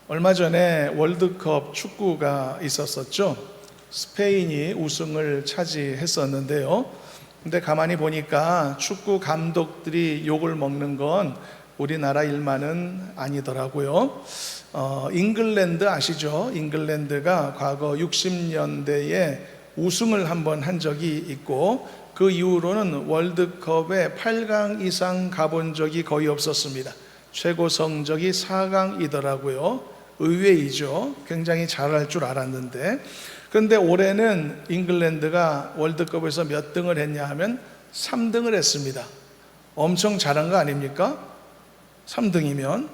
얼마 전에 월드컵 축구가 있었었죠. 스페인이 우승을 차지했었는데요. 근데 가만히 보니까 축구 감독들이 욕을 먹는 건 우리나라 일만은 아니더라고요. 잉글랜드 아시죠? 잉글랜드가 과거 60년대에 우승을 한번 한 적이 있고 그 이후로는 월드컵에 8강 이상 가본 적이 거의 없었습니다. 최고 성적이 4강이더라고요. 의외이죠. 굉장히 잘할 줄 알았는데. 그런데 올해는 잉글랜드가 월드컵에서 몇 등을 했냐 하면 3등을 했습니다. 엄청 잘한 거 아닙니까? 3등이면.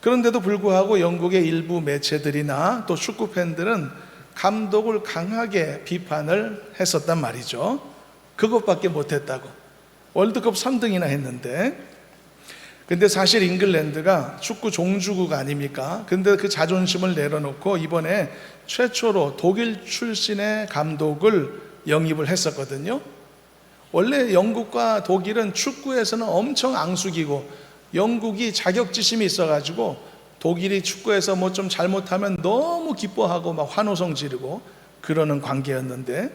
그런데도 불구하고 영국의 일부 매체들이나 또 축구 팬들은 감독을 강하게 비판을 했었단 말이죠. 그것밖에 못했다고. 월드컵 3등이나 했는데. 근데 사실 잉글랜드가 축구 종주국 아닙니까? 근데 그 자존심을 내려놓고 이번에 최초로 독일 출신의 감독을 영입을 했었거든요. 원래 영국과 독일은 축구에서는 엄청 앙숙이고 영국이 자격지심이 있어가지고 독일이 축구에서 뭐 좀 잘못하면 너무 기뻐하고 막 환호성 지르고 그러는 관계였는데,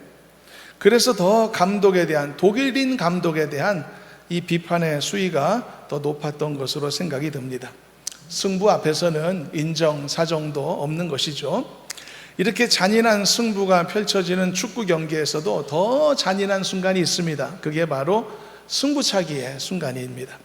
그래서 더 감독에 대한, 독일인 감독에 대한 이 비판의 수위가 더 높았던 것으로 생각이 듭니다. 승부 앞에서는 인정, 사정도 없는 것이죠. 이렇게 잔인한 승부가 펼쳐지는 축구 경기에서도 더 잔인한 순간이 있습니다. 그게 바로 승부차기의 순간입니다.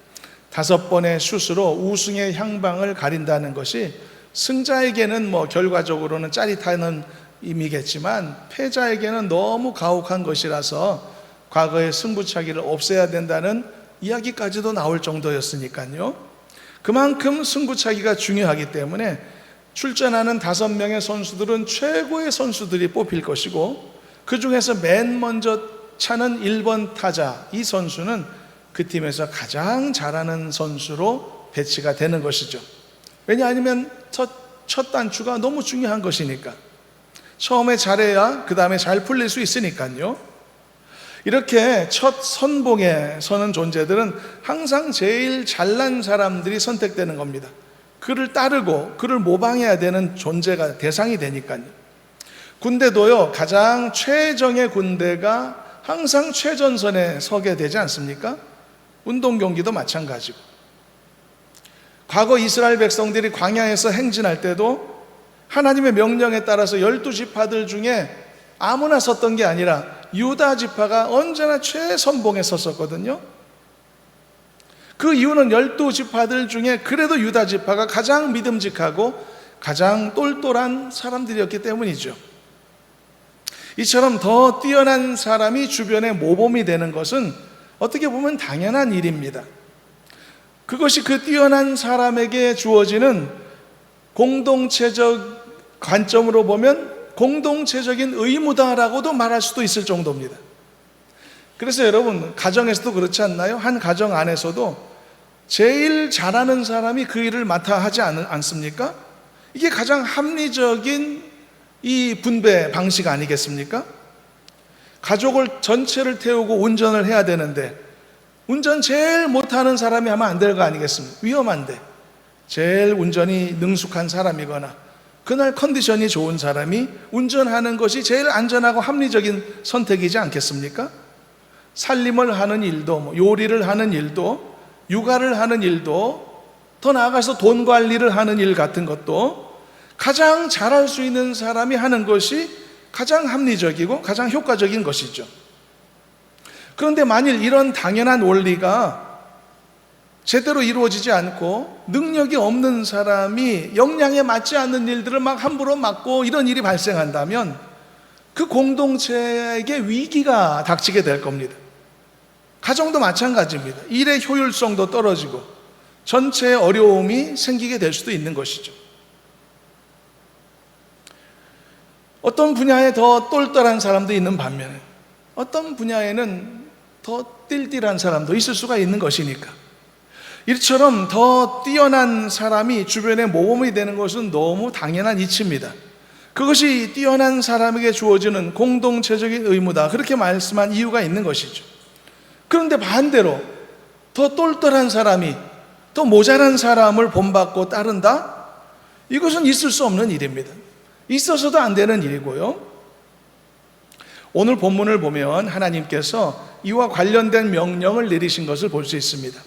5번의 슛으로 우승의 향방을 가린다는 것이 승자에게는 결과적으로는 짜릿한 의미겠지만 패자에게는 너무 가혹한 것이라서 과거의 승부차기를 없애야 된다는 이야기까지도 나올 정도였으니까요. 그만큼 승부차기가 중요하기 때문에 출전하는 5명의 선수들은 최고의 선수들이 뽑힐 것이고, 그 중에서 맨 먼저 차는 1번 타자, 이 선수는 그 팀에서 가장 잘하는 선수로 배치가 되는 것이죠. 왜냐하면 첫 단추가 너무 중요한 것이니까. 처음에 잘해야 그 다음에 잘 풀릴 수 있으니까요. 이렇게 첫 선봉에 서는 존재들은 항상 제일 잘난 사람들이 선택되는 겁니다. 그를 따르고 그를 모방해야 되는 존재가 대상이 되니까요. 군대도요, 가장 최정의 군대가 항상 최전선에 서게 되지 않습니까? 운동 경기도 마찬가지고. 과거 이스라엘 백성들이 광야에서 행진할 때도 하나님의 명령에 따라서 12지파들 중에 아무나 섰던 게 아니라 유다 지파가 언제나 최선봉에 섰었거든요. 그 이유는 12지파들 중에 그래도 유다 지파가 가장 믿음직하고 가장 똘똘한 사람들이었기 때문이죠. 이처럼 더 뛰어난 사람이 주변에 모범이 되는 것은 어떻게 보면 당연한 일입니다. 그것이 그 뛰어난 사람에게 주어지는 공동체적 관점으로 보면 공동체적인 의무다라고도 말할 수도 있을 정도입니다. 그래서 여러분, 가정에서도 그렇지 않나요? 한 가정 안에서도 제일 잘하는 사람이 그 일을 맡아 하지 않습니까? 이게 가장 합리적인 이 분배 방식 아니겠습니까? 가족을 전체를 태우고 운전을 해야 되는데 운전 제일 못하는 사람이 하면 안 될 거 아니겠습니까? 위험한데 제일 운전이 능숙한 사람이거나 그날 컨디션이 좋은 사람이 운전하는 것이 제일 안전하고 합리적인 선택이지 않겠습니까? 살림을 하는 일도, 요리를 하는 일도, 육아를 하는 일도, 더 나아가서 돈 관리를 하는 일 같은 것도 가장 잘할 수 있는 사람이 하는 것이 가장 합리적이고 가장 효과적인 것이죠. 그런데 만일 이런 당연한 원리가 제대로 이루어지지 않고 능력이 없는 사람이 역량에 맞지 않는 일들을 막 함부로 맡고 이런 일이 발생한다면 그 공동체에게 위기가 닥치게 될 겁니다. 가정도 마찬가지입니다. 일의 효율성도 떨어지고 전체의 어려움이 생기게 될 수도 있는 것이죠. 어떤 분야에 더 똘똘한 사람도 있는 반면에 어떤 분야에는 더 띨띨한 사람도 있을 수가 있는 것이니까, 이처럼 더 뛰어난 사람이 주변에 모범이 되는 것은 너무 당연한 이치입니다. 그것이 뛰어난 사람에게 주어지는 공동체적인 의무다, 그렇게 말씀한 이유가 있는 것이죠. 그런데 반대로 더 똘똘한 사람이 더 모자란 사람을 본받고 따른다? 이것은 있을 수 없는 일입니다. 있어서도 안 되는 일이고요. 오늘 본문을 보면 하나님께서 이와 관련된 명령을 내리신 것을 볼 수 있습니다.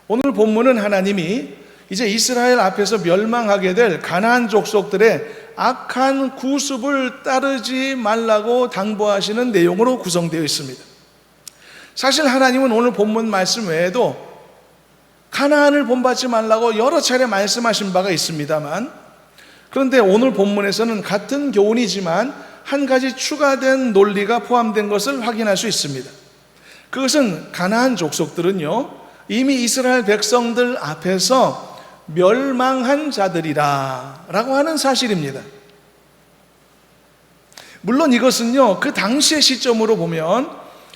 오늘 본문은 하나님이 이제 이스라엘 앞에서 멸망하게 될 가나안 족속들의 악한 구습을 따르지 말라고 당부하시는 내용으로 구성되어 있습니다. 사실 하나님은 오늘 본문 말씀 외에도 가나안을 본받지 말라고 여러 차례 말씀하신 바가 있습니다만, 그런데 오늘 본문에서는 같은 교훈이지만 한 가지 추가된 논리가 포함된 것을 확인할 수 있습니다. 그것은 가나안 족속들은요, 이미 이스라엘 백성들 앞에서 멸망한 자들이라 라고 하는 사실입니다. 물론 이것은요, 그 당시의 시점으로 보면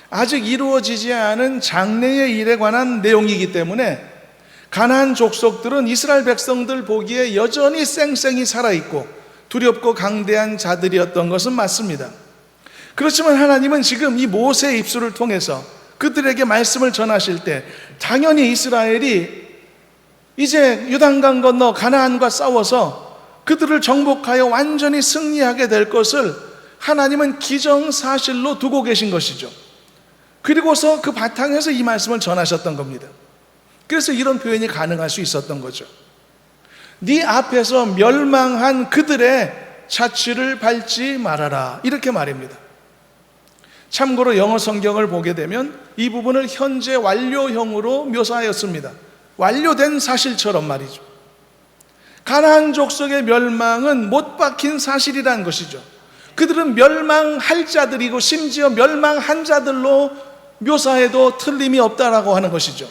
아직 이루어지지 않은 장래의 일에 관한 내용이기 때문에 가나안 족속들은 이스라엘 백성들 보기에 여전히 쌩쌩이 살아있고 두렵고 강대한 자들이었던 것은 맞습니다. 그렇지만 하나님은 지금 이 모세의 입술을 통해서 그들에게 말씀을 전하실 때 당연히 이스라엘이 이제 요단강 건너 가나안과 싸워서 그들을 정복하여 완전히 승리하게 될 것을 하나님은 기정사실로 두고 계신 것이죠. 그리고서 그 바탕에서 이 말씀을 전하셨던 겁니다. 그래서 이런 표현이 가능할 수 있었던 거죠. 네 앞에서 멸망한 그들의 자취를 밟지 말아라, 이렇게 말입니다. 참고로 영어 성경을 보게 되면 이 부분을 현재 완료형으로 묘사하였습니다. 완료된 사실처럼 말이죠. 가나안 족속의 멸망은 못 박힌 사실이라는 것이죠. 그들은 멸망할 자들이고 심지어 멸망한 자들로 묘사해도 틀림이 없다라고 하는 것이죠.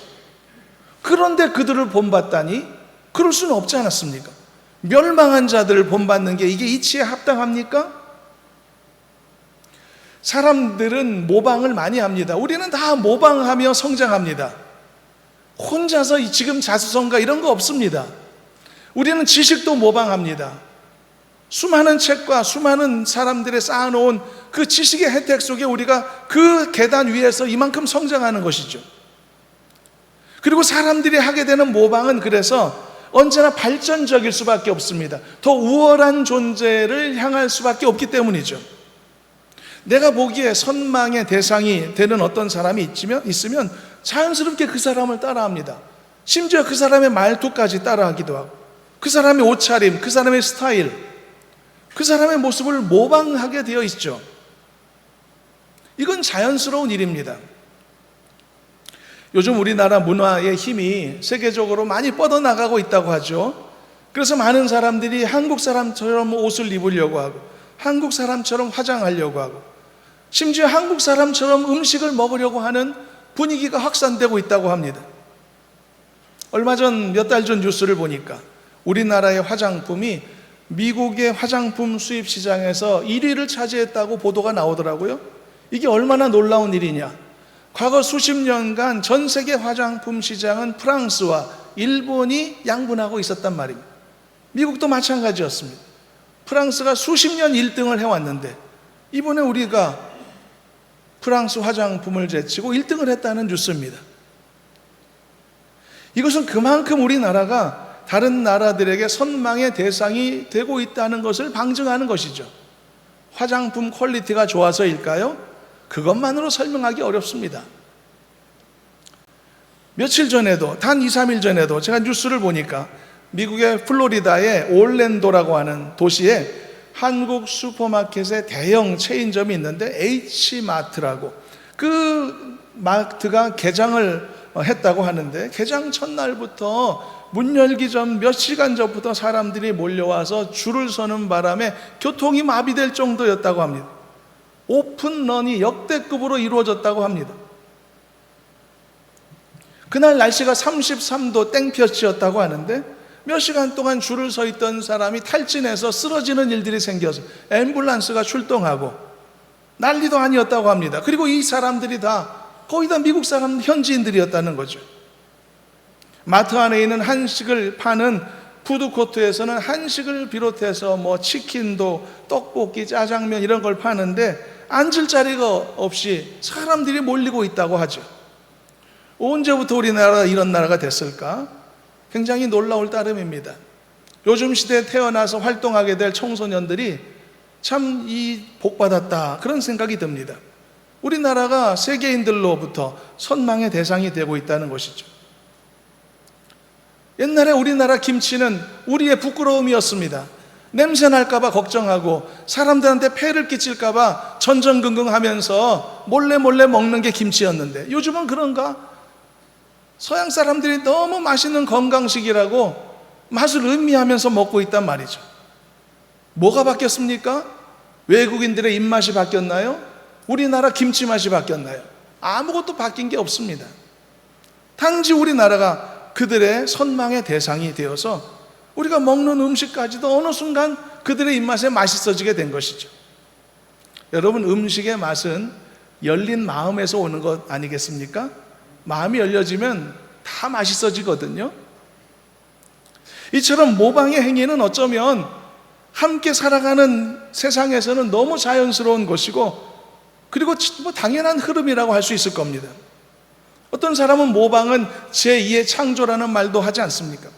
그런데 그들을 본받다니 그럴 수는 없지 않았습니까? 멸망한 자들을 본받는 게 이게 이치에 합당합니까? 사람들은 모방을 많이 합니다. 우리는 다 모방하며 성장합니다. 혼자서 지금 자수성가 이런 거 없습니다. 우리는 지식도 모방합니다. 수많은 책과 수많은 사람들의 쌓아놓은 그 지식의 혜택 속에 우리가 그 계단 위에서 이만큼 성장하는 것이죠. 그리고 사람들이 하게 되는 모방은 그래서 언제나 발전적일 수밖에 없습니다. 더 우월한 존재를 향할 수밖에 없기 때문이죠. 내가 보기에 선망의 대상이 되는 어떤 사람이 있으면 자연스럽게 그 사람을 따라합니다. 심지어 그 사람의 말투까지 따라하기도 하고, 그 사람의 옷차림, 그 사람의 스타일, 그 사람의 모습을 모방하게 되어 있죠. 이건 자연스러운 일입니다. 요즘 우리나라 문화의 힘이 세계적으로 많이 뻗어나가고 있다고 하죠. 그래서 많은 사람들이 한국 사람처럼 옷을 입으려고 하고, 한국 사람처럼 화장하려고 하고, 심지어 한국 사람처럼 음식을 먹으려고 하는 분위기가 확산되고 있다고 합니다. 얼마 전, 몇 달 전 뉴스를 보니까 우리나라의 화장품이 미국의 화장품 수입 시장에서 1위를 차지했다고 보도가 나오더라고요. 이게 얼마나 놀라운 일이냐. 과거 수십 년간 전 세계 화장품 시장은 프랑스와 일본이 양분하고 있었단 말입니다. 미국도 마찬가지였습니다. 프랑스가 수십 년 1등을 해왔는데 이번에 우리가 프랑스 화장품을 제치고 1등을 했다는 뉴스입니다. 이것은 그만큼 우리나라가 다른 나라들에게 선망의 대상이 되고 있다는 것을 방증하는 것이죠. 화장품 퀄리티가 좋아서일까요? 그것만으로 설명하기 어렵습니다. 며칠 전에도, 단 2, 3일 전에도 제가 뉴스를 보니까 미국의 플로리다의 올랜도라고 하는 도시에 한국 슈퍼마켓의 대형 체인점이 있는데 H마트라고, 그 마트가 개장을 했다고 하는데 개장 첫날부터 문 열기 전 몇 시간 전부터 사람들이 몰려와서 줄을 서는 바람에 교통이 마비될 정도였다고 합니다. 오픈런이 역대급으로 이루어졌다고 합니다. 그날 날씨가 33도 땡볕이었다고 하는데 몇 시간 동안 줄을 서 있던 사람이 탈진해서 쓰러지는 일들이 생겨서 앰뷸런스가 출동하고 난리도 아니었다고 합니다. 그리고 이 사람들이 거의 다 미국 사람 현지인들이었다는 거죠. 마트 안에 있는 한식을 파는 푸드코트에서는 한식을 비롯해서 치킨도, 떡볶이, 짜장면 이런 걸 파는데 앉을 자리가 없이 사람들이 몰리고 있다고 하죠. 언제부터 우리나라가 이런 나라가 됐을까? 굉장히 놀라울 따름입니다. 요즘 시대에 태어나서 활동하게 될 청소년들이 참 이 복받았다 그런 생각이 듭니다. 우리나라가 세계인들로부터 선망의 대상이 되고 있다는 것이죠. 옛날에 우리나라 김치는 우리의 부끄러움이었습니다. 냄새 날까봐 걱정하고 사람들한테 폐를 끼칠까봐 전전긍긍하면서 몰래 먹는 게 김치였는데, 요즘은 그런가? 서양 사람들이 너무 맛있는 건강식이라고 맛을 음미하면서 먹고 있단 말이죠. 뭐가 바뀌었습니까? 외국인들의 입맛이 바뀌었나요? 우리나라 김치 맛이 바뀌었나요? 아무것도 바뀐 게 없습니다. 단지 우리나라가 그들의 선망의 대상이 되어서 우리가 먹는 음식까지도 어느 순간 그들의 입맛에 맛있어지게 된 것이죠. 여러분, 음식의 맛은 열린 마음에서 오는 것 아니겠습니까? 마음이 열려지면 다 맛있어지거든요. 이처럼 모방의 행위는 어쩌면 함께 살아가는 세상에서는 너무 자연스러운 것이고, 그리고 당연한 흐름이라고 할 수 있을 겁니다. 어떤 사람은 모방은 제2의 창조라는 말도 하지 않습니까?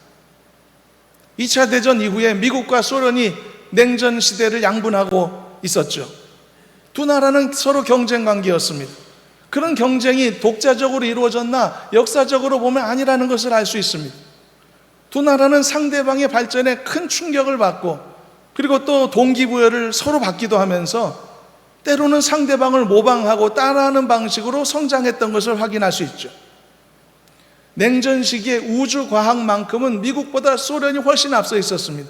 2차 대전 이후에 미국과 소련이 냉전 시대를 양분하고 있었죠. 두 나라는 서로 경쟁 관계였습니다. 그런 경쟁이 독자적으로 이루어졌나 역사적으로 보면 아니라는 것을 알 수 있습니다. 두 나라는 상대방의 발전에 큰 충격을 받고, 그리고 또 동기부여를 서로 받기도 하면서 때로는 상대방을 모방하고 따라하는 방식으로 성장했던 것을 확인할 수 있죠. 냉전 시기에 우주과학만큼은 미국보다 소련이 훨씬 앞서 있었습니다.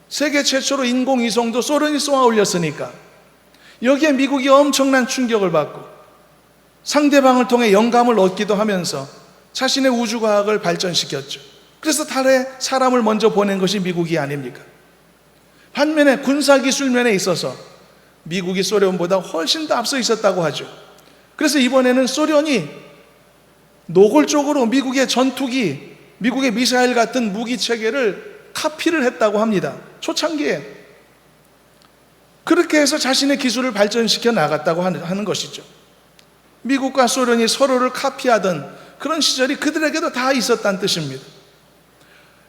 세계 최초로 인공위성도 소련이 쏘아 올렸으니까 여기에 미국이 엄청난 충격을 받고 상대방을 통해 영감을 얻기도 하면서 자신의 우주과학을 발전시켰죠. 그래서 달에 사람을 먼저 보낸 것이 미국이 아닙니까? 반면에 군사기술면에 있어서 미국이 소련보다 훨씬 더 앞서 있었다고 하죠. 그래서 이번에는 소련이 노골적으로 미국의 전투기, 미국의 미사일 같은 무기 체계를 카피를 했다고 합니다. 초창기에. 그렇게 해서 자신의 기술을 발전시켜 나갔다고 하는 것이죠. 미국과 소련이 서로를 카피하던 그런 시절이 그들에게도 다 있었다는 뜻입니다.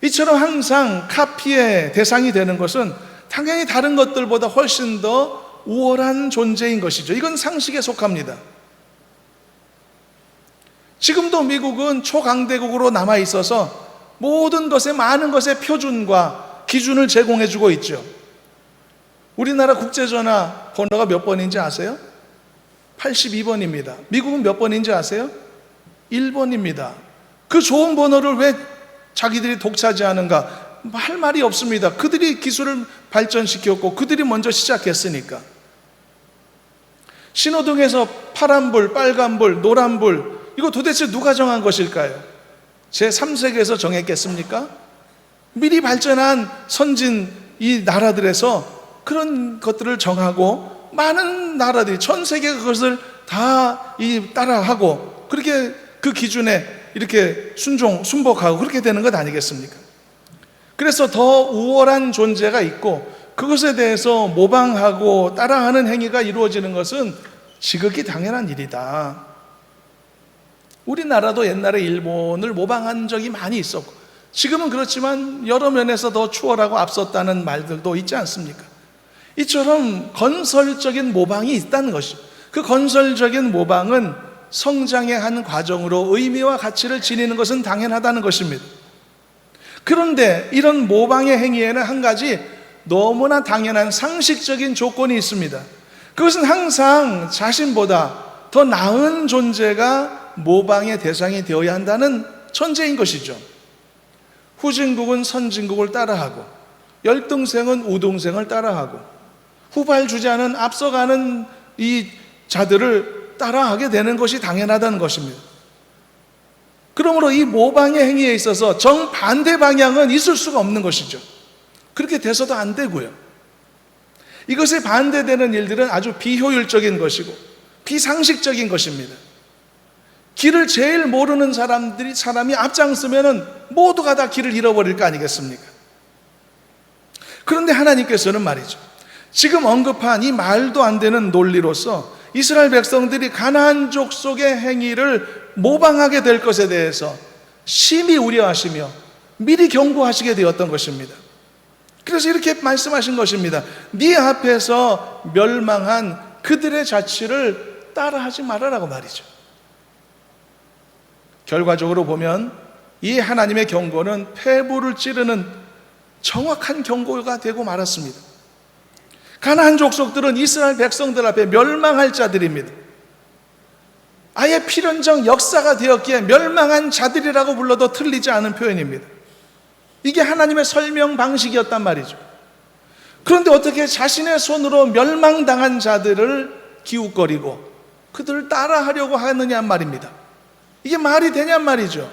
이처럼 항상 카피의 대상이 되는 것은 당연히 다른 것들보다 훨씬 더 우월한 존재인 것이죠. 이건 상식에 속합니다. 지금도 미국은 초강대국으로 남아 있어서 모든 것에, 많은 것의 표준과 기준을 제공해주고 있죠. 우리나라 국제전화 번호가 몇 번인지 아세요? 82번입니다. 미국은 몇 번인지 아세요? 1번입니다. 그 좋은 번호를 왜 자기들이 독차지하는가? 할 말이 없습니다. 그들이 기술을 발전시켰고 그들이 먼저 시작했으니까. 신호등에서 파란불, 빨간불, 노란불, 이거 도대체 누가 정한 것일까요? 제3세계에서 정했겠습니까? 미리 발전한 선진 이 나라들에서 그런 것들을 정하고 많은 나라들이 전 세계가 그것을 다 따라하고 그렇게 그 기준에 이렇게 순복하고 그렇게 되는 것 아니겠습니까? 그래서 더 우월한 존재가 있고 그것에 대해서 모방하고 따라하는 행위가 이루어지는 것은 지극히 당연한 일이다. 우리나라도 옛날에 일본을 모방한 적이 많이 있었고 지금은 그렇지만 여러 면에서 더 추월하고 앞섰다는 말들도 있지 않습니까? 이처럼 건설적인 모방이 있다는 것이죠. 그 건설적인 모방은 성장의 한 과정으로 의미와 가치를 지니는 것은 당연하다는 것입니다. 그런데 이런 모방의 행위에는 한 가지 너무나 당연한 상식적인 조건이 있습니다. 그것은 항상 자신보다 더 나은 존재가 모방의 대상이 되어야 한다는 천재인 것이죠. 후진국은 선진국을 따라하고 열등생은 우등생을 따라하고 후발주자는 앞서가는 이 자들을 따라하게 되는 것이 당연하다는 것입니다. 그러므로 이 모방의 행위에 있어서 정반대 방향은 있을 수가 없는 것이죠. 그렇게 돼서도 안 되고요. 이것에 반대되는 일들은 아주 비효율적인 것이고 비상식적인 것입니다. 길을 제일 모르는 사람이 앞장서면 모두가 다 길을 잃어버릴 거 아니겠습니까? 그런데 하나님께서는 말이죠, 지금 언급한 이 말도 안 되는 논리로서 이스라엘 백성들이 가나안 족속의 행위를 모방하게 될 것에 대해서 심히 우려하시며 미리 경고하시게 되었던 것입니다. 그래서 이렇게 말씀하신 것입니다. 네 앞에서 멸망한 그들의 자취를 따라하지 말아라고 말이죠. 결과적으로 보면 이 하나님의 경고는 폐부를 찌르는 정확한 경고가 되고 말았습니다. 가나안 족속들은 이스라엘 백성들 앞에 멸망할 자들입니다. 아예 필연적 역사가 되었기에 멸망한 자들이라고 불러도 틀리지 않은 표현입니다. 이게 하나님의 설명 방식이었단 말이죠. 그런데 어떻게 자신의 손으로 멸망당한 자들을 기웃거리고 그들을 따라하려고 하느냐 말입니다. 이게 말이 되냔 말이죠.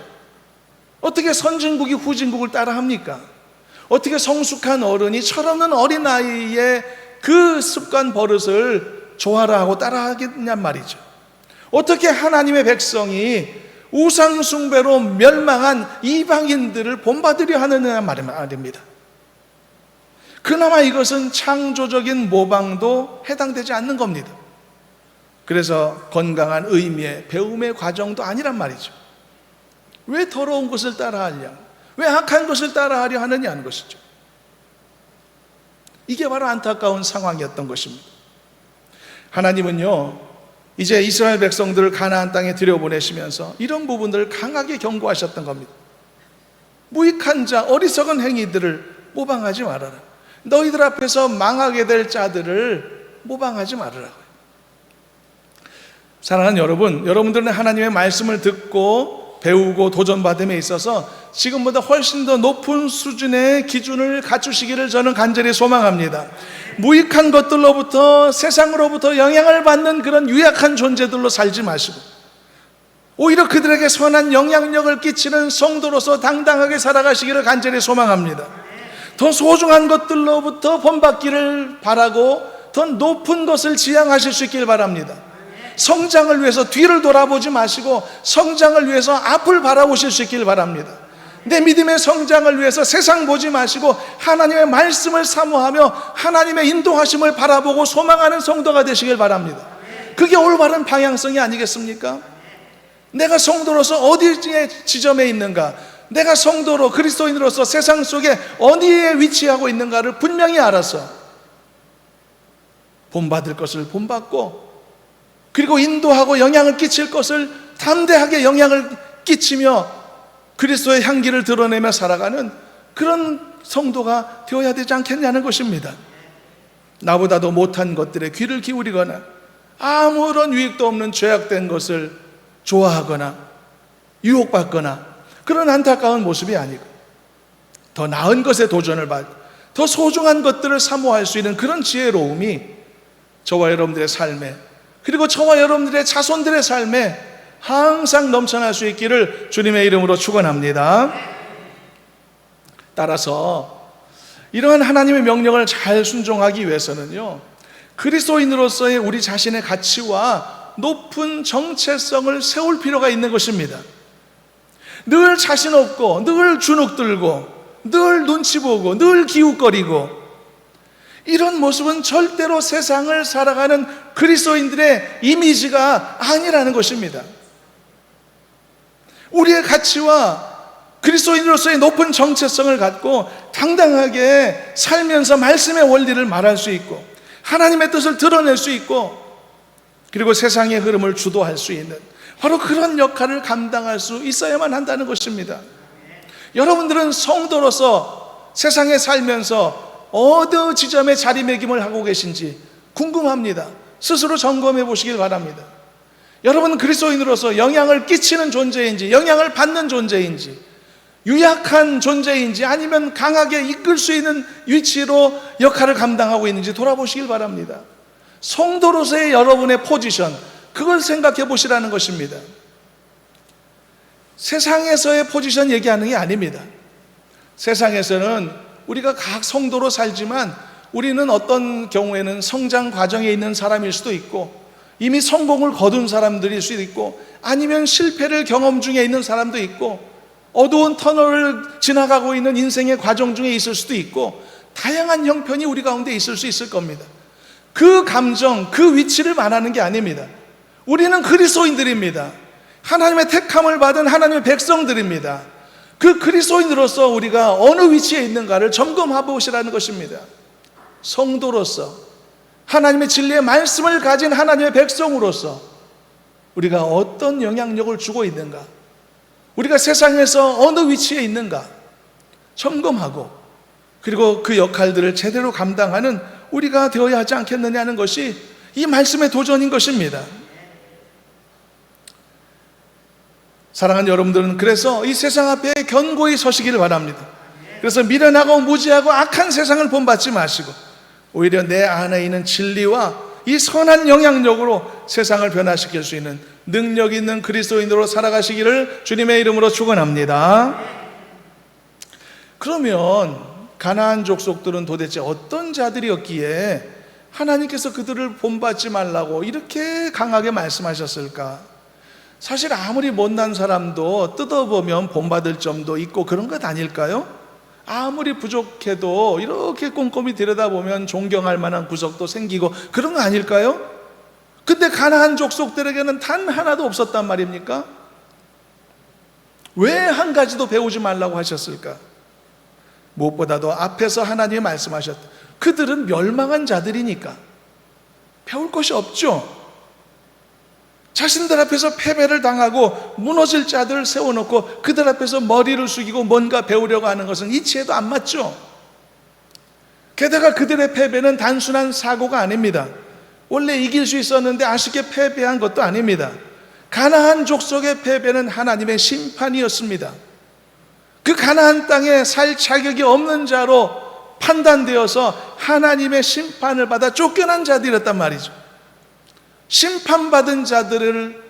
어떻게 선진국이 후진국을 따라합니까? 어떻게 성숙한 어른이 철없는 어린아이의 그 습관 버릇을 좋아라 하고 따라하겠냔 말이죠. 어떻게 하나님의 백성이 우상숭배로 멸망한 이방인들을 본받으려 하느냐 말입니다. 그나마 이것은 창조적인 모방도 해당되지 않는 겁니다. 그래서 건강한 의미의 배움의 과정도 아니란 말이죠. 왜 더러운 것을 따라하냐? 왜 악한 것을 따라하려 하느냐는 것이죠. 이게 바로 안타까운 상황이었던 것입니다. 하나님은요, 이제 이스라엘 백성들을 가나안 땅에 들여보내시면서 이런 부분들을 강하게 경고하셨던 겁니다. 무익한 자, 어리석은 행위들을 모방하지 말아라. 너희들 앞에서 망하게 될 자들을 모방하지 말으라고요. 사랑하는 여러분, 여러분들은 하나님의 말씀을 듣고 배우고 도전받음에 있어서 지금보다 훨씬 더 높은 수준의 기준을 갖추시기를 저는 간절히 소망합니다. 무익한 것들로부터, 세상으로부터 영향을 받는 그런 유약한 존재들로 살지 마시고 오히려 그들에게 선한 영향력을 끼치는 성도로서 당당하게 살아가시기를 간절히 소망합니다. 더 소중한 것들로부터 본받기를 바라고 더 높은 것을 지향하실 수 있길 바랍니다. 성장을 위해서 뒤를 돌아보지 마시고 성장을 위해서 앞을 바라보실 수 있길 바랍니다. 내 믿음의 성장을 위해서 세상 보지 마시고 하나님의 말씀을 사모하며 하나님의 인도하심을 바라보고 소망하는 성도가 되시길 바랍니다. 그게 올바른 방향성이 아니겠습니까? 내가 성도로서 어디의 지점에 있는가, 내가 성도로 그리스도인으로서 세상 속에 어디에 위치하고 있는가를 분명히 알아서 본받을 것을 본받고 그리고 인도하고 영향을 끼칠 것을 담대하게 영향을 끼치며 그리스도의 향기를 드러내며 살아가는 그런 성도가 되어야 되지 않겠냐는 것입니다. 나보다도 못한 것들에 귀를 기울이거나 아무런 유익도 없는 죄악된 것을 좋아하거나 유혹받거나 그런 안타까운 모습이 아니고 더 나은 것에 도전을 받고 더 소중한 것들을 사모할 수 있는 그런 지혜로움이 저와 여러분들의 삶에 그리고 저와 여러분들의 자손들의 삶에 항상 넘쳐날 수 있기를 주님의 이름으로 축원합니다. 따라서 이러한 하나님의 명령을 잘 순종하기 위해서는요, 그리스도인으로서의 우리 자신의 가치와 높은 정체성을 세울 필요가 있는 것입니다. 늘 자신 없고 늘 주눅 들고 늘 눈치 보고 늘 기웃거리고 이런 모습은 절대로 세상을 살아가는 그리스도인들의 이미지가 아니라는 것입니다. 우리의 가치와 그리스도인으로서의 높은 정체성을 갖고 당당하게 살면서 말씀의 원리를 말할 수 있고 하나님의 뜻을 드러낼 수 있고 그리고 세상의 흐름을 주도할 수 있는 바로 그런 역할을 감당할 수 있어야만 한다는 것입니다. 여러분들은 성도로서 세상에 살면서 어느 지점에 자리매김을 하고 계신지 궁금합니다. 스스로 점검해 보시길 바랍니다. 여러분은 그리스도인으로서 영향을 끼치는 존재인지 영향을 받는 존재인지 유약한 존재인지 아니면 강하게 이끌 수 있는 위치로 역할을 감당하고 있는지 돌아보시길 바랍니다. 성도로서의 여러분의 포지션, 그걸 생각해 보시라는 것입니다. 세상에서의 포지션 얘기하는 게 아닙니다. 세상에서는 우리가 각 성도로 살지만 우리는 어떤 경우에는 성장 과정에 있는 사람일 수도 있고 이미 성공을 거둔 사람들일 수도 있고 아니면 실패를 경험 중에 있는 사람도 있고 어두운 터널을 지나가고 있는 인생의 과정 중에 있을 수도 있고 다양한 형편이 우리 가운데 있을 수 있을 겁니다. 그 감정, 그 위치를 말하는 게 아닙니다. 우리는 그리스도인들입니다. 하나님의 택함을 받은 하나님의 백성들입니다. 그 그리스도인으로서 우리가 어느 위치에 있는가를 점검해 보시라는 것입니다. 성도로서, 하나님의 진리의 말씀을 가진 하나님의 백성으로서 우리가 어떤 영향력을 주고 있는가, 우리가 세상에서 어느 위치에 있는가 점검하고, 그리고 그 역할들을 제대로 감당하는 우리가 되어야 하지 않겠느냐는 것이 이 말씀의 도전인 것입니다. 사랑하는 여러분들은 그래서 이 세상 앞에 견고히 서시기를 바랍니다. 그래서 미련하고 무지하고 악한 세상을 본받지 마시고 오히려 내 안에 있는 진리와 이 선한 영향력으로 세상을 변화시킬 수 있는 능력 있는 그리스도인으로 살아가시기를 주님의 이름으로 축원합니다. 그러면 가나안 족속들은 도대체 어떤 자들이었기에 하나님께서 그들을 본받지 말라고 이렇게 강하게 말씀하셨을까? 사실 아무리 못난 사람도 뜯어보면 본받을 점도 있고 그런 것 아닐까요? 아무리 부족해도 이렇게 꼼꼼히 들여다보면 존경할 만한 구석도 생기고 그런 거 아닐까요? 근데 가나안 족속들에게는 단 하나도 없었단 말입니까? 왜 한 가지도 배우지 말라고 하셨을까? 무엇보다도 앞에서 하나님이 말씀하셨다. 그들은 멸망한 자들이니까 배울 것이 없죠. 자신들 앞에서 패배를 당하고 무너질 자들을 세워놓고 그들 앞에서 머리를 숙이고 뭔가 배우려고 하는 것은 이치에도 안 맞죠. 게다가 그들의 패배는 단순한 사고가 아닙니다. 원래 이길 수 있었는데 아쉽게 패배한 것도 아닙니다. 가나안 족속의 패배는 하나님의 심판이었습니다. 그 가나안 땅에 살 자격이 없는 자로 판단되어서 하나님의 심판을 받아 쫓겨난 자들이었단 말이죠. 심판받은 자들을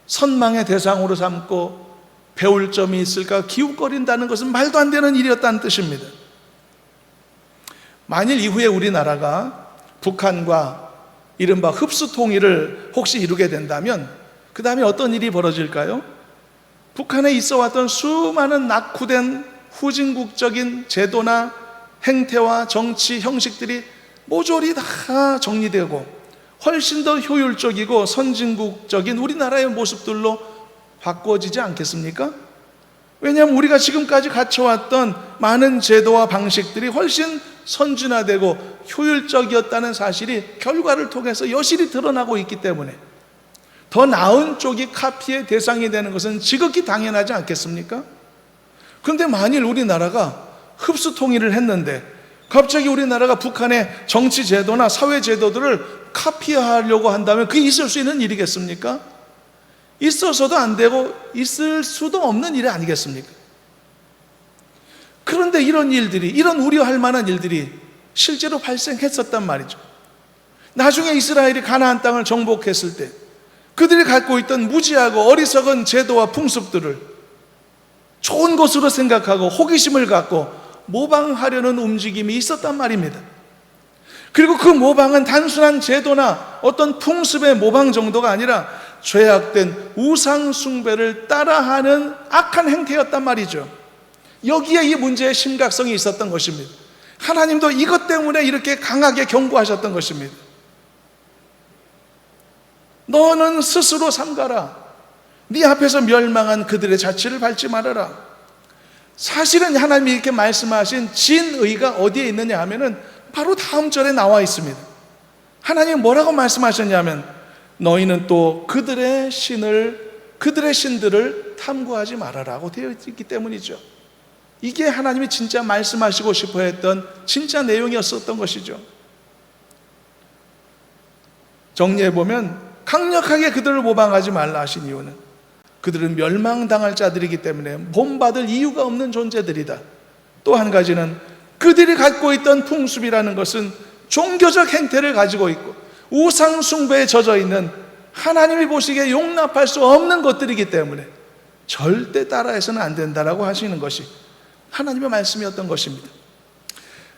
선망의 대상으로 삼고 배울 점이 있을까 기웃거린다는 것은 말도 안 되는 일이었다는 뜻입니다. 만일 이후에 우리나라가 북한과 이른바 흡수 통일을 혹시 이루게 된다면 그 다음에 어떤 일이 벌어질까요? 북한에 있어 왔던 수많은 낙후된 후진국적인 제도나 행태와 정치 형식들이 모조리 다 정리되고 훨씬 더 효율적이고 선진국적인 우리나라의 모습들로 바꿔지지 않겠습니까? 왜냐하면 우리가 지금까지 갖춰왔던 많은 제도와 방식들이 훨씬 선진화되고 효율적이었다는 사실이 결과를 통해서 여실히 드러나고 있기 때문에 더 나은 쪽이 카피의 대상이 되는 것은 지극히 당연하지 않겠습니까? 그런데 만일 우리나라가 흡수 통일을 했는데 갑자기 우리나라가 북한의 정치 제도나 사회 제도들을 카피하려고 한다면 그게 있을 수 있는 일이겠습니까? 있어서도 안 되고 있을 수도 없는 일이 아니겠습니까? 그런데 이런 일들이, 이런 우려할 만한 일들이 실제로 발생했었단 말이죠. 나중에 이스라엘이 가나안 땅을 정복했을 때 그들이 갖고 있던 무지하고 어리석은 제도와 풍습들을 좋은 것으로 생각하고 호기심을 갖고 모방하려는 움직임이 있었단 말입니다. 그리고 그 모방은 단순한 제도나 어떤 풍습의 모방 정도가 아니라 죄악된 우상 숭배를 따라하는 악한 행태였단 말이죠. 여기에 이 문제의 심각성이 있었던 것입니다. 하나님도 이것 때문에 이렇게 강하게 경고하셨던 것입니다. 너는 스스로 삼가라. 네 앞에서 멸망한 그들의 자취를 밟지 말아라. 사실은 하나님이 이렇게 말씀하신 진의가 어디에 있느냐 하면은 바로 다음 절에 나와 있습니다. 하나님이 뭐라고 말씀하셨냐면 너희는 또 그들의 신들을 탐구하지 말아라고 되어 있기 때문이죠. 이게 하나님이 진짜 말씀하시고 싶어 했던 진짜 내용이었었던 것이죠. 정리해보면 강력하게 그들을 모방하지 말라 하신 이유는 그들은 멸망당할 자들이기 때문에 본받을 이유가 없는 존재들이다. 또 한 가지는 그들이 갖고 있던 풍습이라는 것은 종교적 행태를 가지고 있고 우상 숭배에 젖어 있는 하나님이 보시기에 용납할 수 없는 것들이기 때문에 절대 따라해서는 안 된다라고 하시는 것이 하나님의 말씀이었던 것입니다.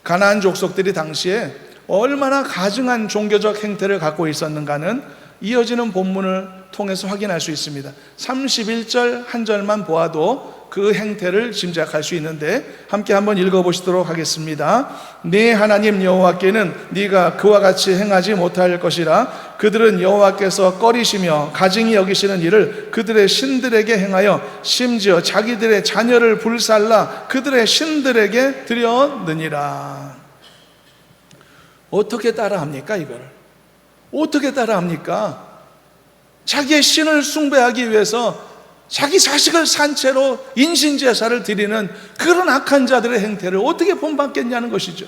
가나안 족속들이 당시에 얼마나 가증한 종교적 행태를 갖고 있었는가는 이어지는 본문을 통해서 확인할 수 있습니다. 31절 한 절만 보아도 그 그 행태를 짐작할 수 있는데 함께 한번 읽어보시도록 하겠습니다. 네 하나님 여호와께는 네가 그와 같이 행하지 못할 것이라. 그들은 여호와께서 꺼리시며 가증히 여기시는 일을 그들의 신들에게 행하여 심지어 자기들의 자녀를 불살라 그들의 신들에게 드렸느니라. 어떻게 따라합니까? 이걸 어떻게 따라합니까? 자기의 신을 숭배하기 위해서 자기 자식을 산 채로 인신제사를 드리는 그런 악한 자들의 행태를 어떻게 본받겠냐는 것이죠.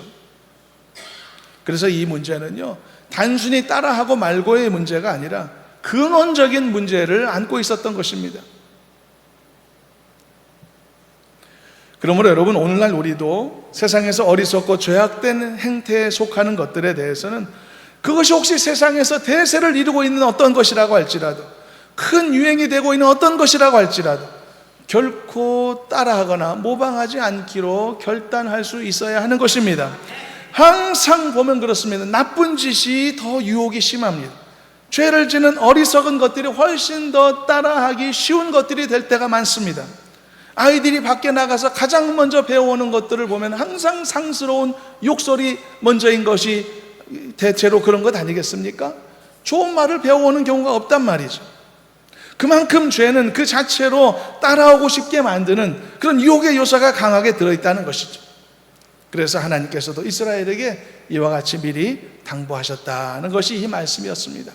그래서 이 문제는요, 단순히 따라하고 말고의 문제가 아니라 근원적인 문제를 안고 있었던 것입니다. 그러므로 여러분, 오늘날 우리도 세상에서 어리석고 죄악된 행태에 속하는 것들에 대해서는 그것이 혹시 세상에서 대세를 이루고 있는 어떤 것이라고 할지라도, 큰 유행이 되고 있는 어떤 것이라고 할지라도 결코 따라하거나 모방하지 않기로 결단할 수 있어야 하는 것입니다. 항상 보면 그렇습니다. 나쁜 짓이 더 유혹이 심합니다. 죄를 지는 어리석은 것들이 훨씬 더 따라하기 쉬운 것들이 될 때가 많습니다. 아이들이 밖에 나가서 가장 먼저 배워오는 것들을 보면 항상 상스러운 욕설이 먼저인 것이 대체로 그런 것 아니겠습니까? 좋은 말을 배워오는 경우가 없단 말이죠. 그만큼 죄는 그 자체로 따라오고 싶게 만드는 그런 유혹의 요소가 강하게 들어있다는 것이죠. 그래서 하나님께서도 이스라엘에게 이와 같이 미리 당부하셨다는 것이 이 말씀이었습니다.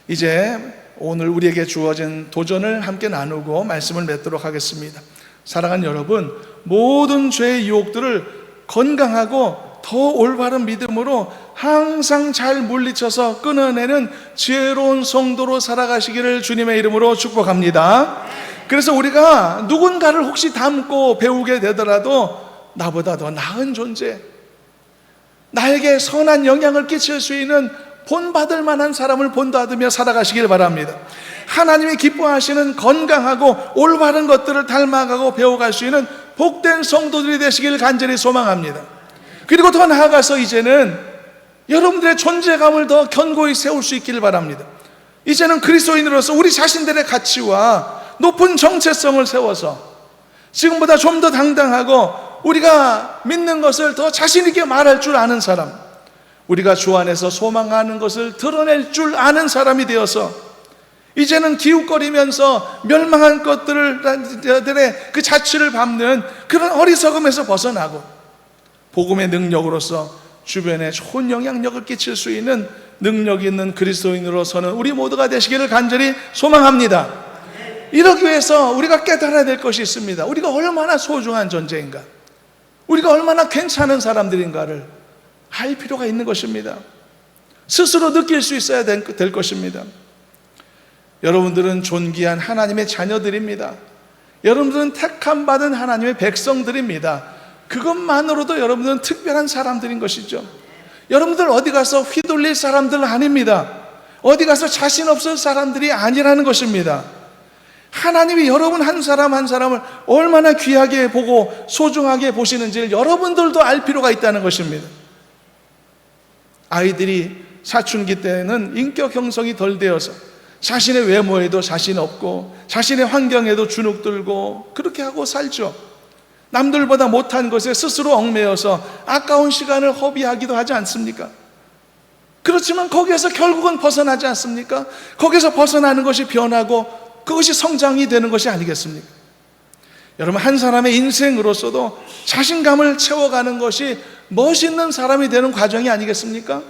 이제 오늘 우리에게 주어진 도전을 함께 나누고 말씀을 맺도록 하겠습니다. 사랑하는 여러분, 모든 죄의 유혹들을 건강하고 더 올바른 믿음으로 항상 잘 물리쳐서 끊어내는 지혜로운 성도로 살아가시기를 주님의 이름으로 축복합니다. 그래서 우리가 누군가를 혹시 닮고 배우게 되더라도 나보다 더 나은 존재, 나에게 선한 영향을 끼칠 수 있는 본받을 만한 사람을 본받으며 살아가시길 바랍니다. 하나님이 기뻐하시는 건강하고 올바른 것들을 닮아가고 배워갈 수 있는 복된 성도들이 되시길 간절히 소망합니다. 그리고 더 나아가서 이제는 여러분들의 존재감을 더 견고히 세울 수 있기를 바랍니다. 이제는 그리스도인으로서 우리 자신들의 가치와 높은 정체성을 세워서 지금보다 좀 더 당당하고 우리가 믿는 것을 더 자신 있게 말할 줄 아는 사람, 우리가 주 안에서 소망하는 것을 드러낼 줄 아는 사람이 되어서 이제는 기웃거리면서 멸망한 것들의 그 자취를 밟는 그런 어리석음에서 벗어나고 복음의 능력으로서 주변에 좋은 영향력을 끼칠 수 있는 능력 있는 그리스도인으로서는 우리 모두가 되시기를 간절히 소망합니다. 이러기 위해서 우리가 깨달아야 될 것이 있습니다. 우리가 얼마나 소중한 존재인가, 우리가 얼마나 괜찮은 사람들인가를 알 필요가 있는 것입니다. 스스로 느낄 수 있어야 될 것입니다. 여러분들은 존귀한 하나님의 자녀들입니다. 여러분들은 택함 받은 하나님의 백성들입니다. 그것만으로도 여러분들은 특별한 사람들인 것이죠. 여러분들 어디 가서 휘둘릴 사람들 아닙니다. 어디 가서 자신 없을 사람들이 아니라는 것입니다. 하나님이 여러분 한 사람 한 사람을 얼마나 귀하게 보고 소중하게 보시는지를 여러분들도 알 필요가 있다는 것입니다. 아이들이 사춘기 때는 인격 형성이 덜 되어서 자신의 외모에도 자신 없고 자신의 환경에도 주눅들고 그렇게 하고 살죠. 남들보다 못한 것에 스스로 얽매여서 아까운 시간을 허비하기도 하지 않습니까? 그렇지만 거기에서 결국은 벗어나지 않습니까? 거기서 벗어나는 것이 변하고 그것이 성장이 되는 것이 아니겠습니까? 여러분, 한 사람의 인생으로서도 자신감을 채워가는 것이 멋있는 사람이 되는 과정이 아니겠습니까?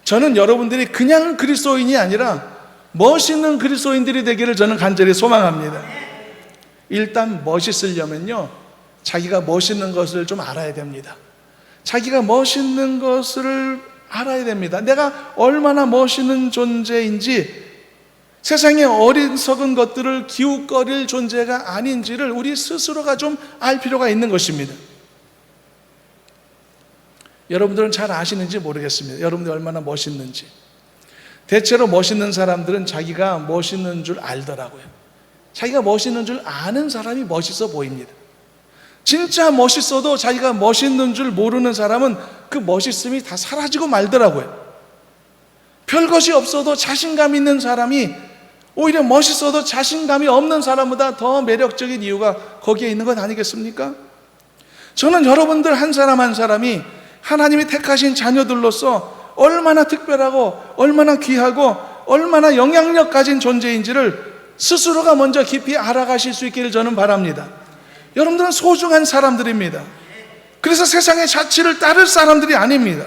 저는 여러분들이 그냥 그리스도인이 아니라 멋있는 그리스도인들이 되기를 저는 간절히 소망합니다. 일단 멋있으려면요, 자기가 멋있는 것을 좀 알아야 됩니다. 자기가 멋있는 것을 알아야 됩니다. 내가 얼마나 멋있는 존재인지, 세상의 어리석은 것들을 기웃거릴 존재가 아닌지를 우리 스스로가 좀 알 필요가 있는 것입니다. 여러분들은 잘 아시는지 모르겠습니다. 여러분들 얼마나 멋있는지. 대체로 멋있는 사람들은 자기가 멋있는 줄 알더라고요. 자기가 멋있는 줄 아는 사람이 멋있어 보입니다. 진짜 멋있어도 자기가 멋있는 줄 모르는 사람은 그 멋있음이 다 사라지고 말더라고요. 별것이 없어도 자신감 있는 사람이 오히려 멋있어도 자신감이 없는 사람보다 더 매력적인 이유가 거기에 있는 것 아니겠습니까? 저는 여러분들 한 사람 한 사람이 하나님이 택하신 자녀들로서 얼마나 특별하고 얼마나 귀하고 얼마나 영향력 가진 존재인지를 스스로가 먼저 깊이 알아가실 수 있기를 저는 바랍니다. 여러분들은 소중한 사람들입니다. 그래서 세상의 자치를 따를 사람들이 아닙니다.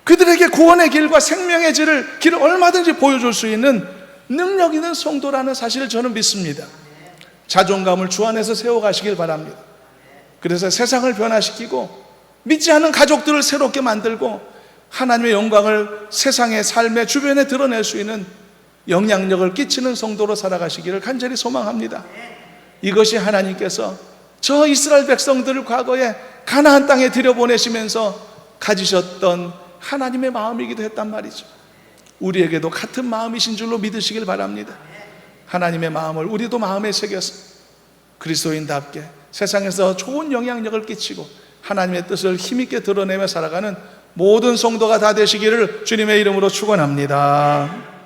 그들에게 구원의 길과 생명의 길을 얼마든지 보여줄 수 있는 능력 있는 성도라는 사실을 저는 믿습니다. 자존감을 주 안에서 세워가시길 바랍니다. 그래서 세상을 변화시키고 믿지 않는 가족들을 새롭게 만들고 하나님의 영광을 세상의 삶의 주변에 드러낼 수 있는 영향력을 끼치는 성도로 살아가시기를 간절히 소망합니다. 이것이 하나님께서 저 이스라엘 백성들을 과거에 가나안 땅에 들여보내시면서 가지셨던 하나님의 마음이기도 했단 말이죠. 우리에게도 같은 마음이신 줄로 믿으시길 바랍니다. 하나님의 마음을 우리도 마음에 새겨서 그리스도인답게 세상에서 좋은 영향력을 끼치고 하나님의 뜻을 힘있게 드러내며 살아가는 모든 성도가 다 되시기를 주님의 이름으로 축원합니다.